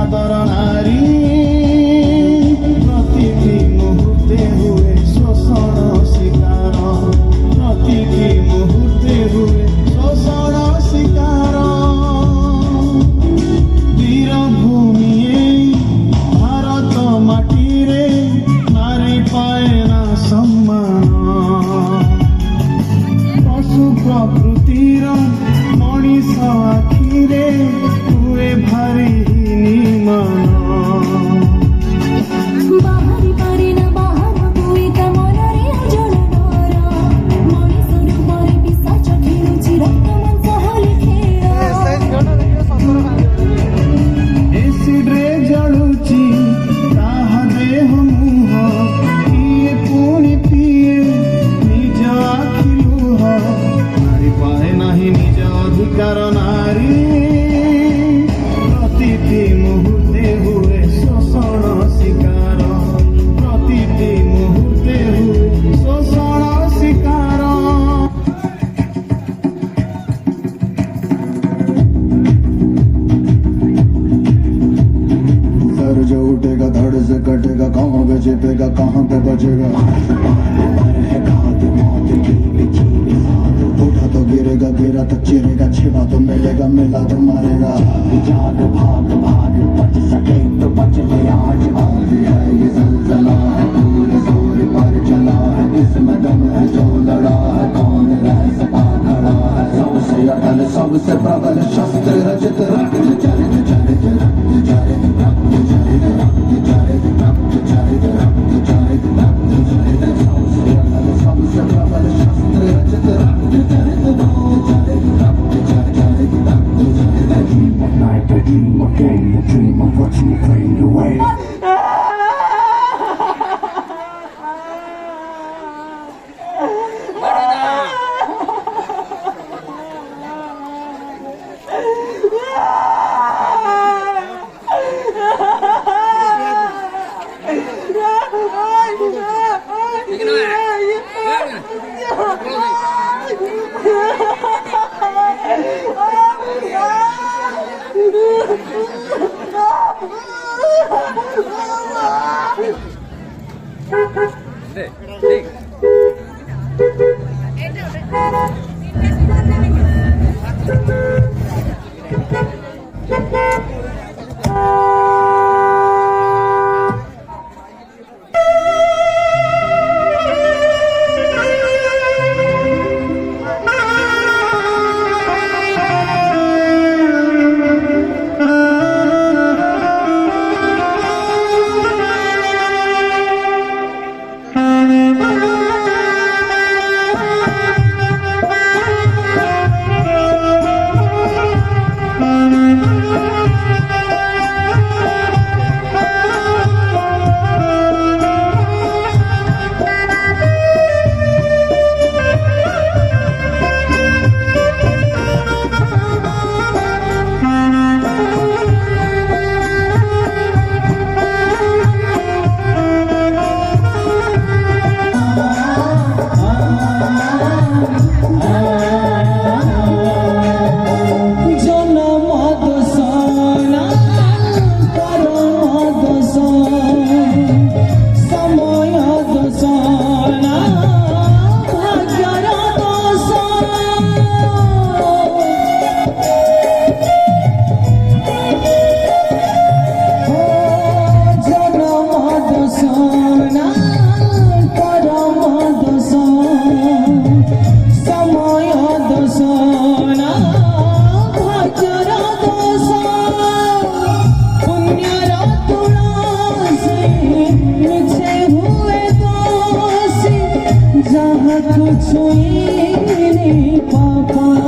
निरादर नारी प्रतिटी मुहूर्ते हुए शोषण शिकार प्रतिटी मुहूर्ते हुए शोषण शिकार वीरभूमि भारत माटी रे नारी पाए ना सम्मान पशु प्रकृतिर मनीष आखिरे हुए भारी निमान बाहरी पारे ना बाहर हुए ता मनरे जलनर मनीष रूपरे पिशाच खेलुछि रक्त मांस होली खेल एसिड रे जलुछि ताहा देह मुह पिए पुणी पिए निज आखि लुह नारी पाए नाही निज अधिकार नारी प्रतिटी मुहूर्ते हुए शोषण शिकार प्रतिटी मुहूर्ते हुए शोषण शिकार सर जो उठेगा धड़ से कटेगा कहाँ पे छिपेगा कहाँ पे बचेगा उठा तो गिरेगा गिरा तो चिरेगा छिपा तो मिलेगा मिला तो मारेगा जाग भाग भाग बच सके तो बच ले आज है ये ज़लज़ला है पूरे जोर पर चला है इसमें दम है जो लड़ा है कौन रह सका खड़ा है सबसे अटल सबसे प्रबल शस्त्र रचित रक्त चरित चरित रक्त चरित रक्त चरित रक्त चरित रक्त चरित रक्त चरित रक्त चरित सबसे अटल सबसे प्रबल शस्त्र रचित रक्त चरित रक्त चरित रक्त चरित रक्त चरित dream of night, a dream of day, a dream of watching you fade away. जहाँ कुछ नहीं पापा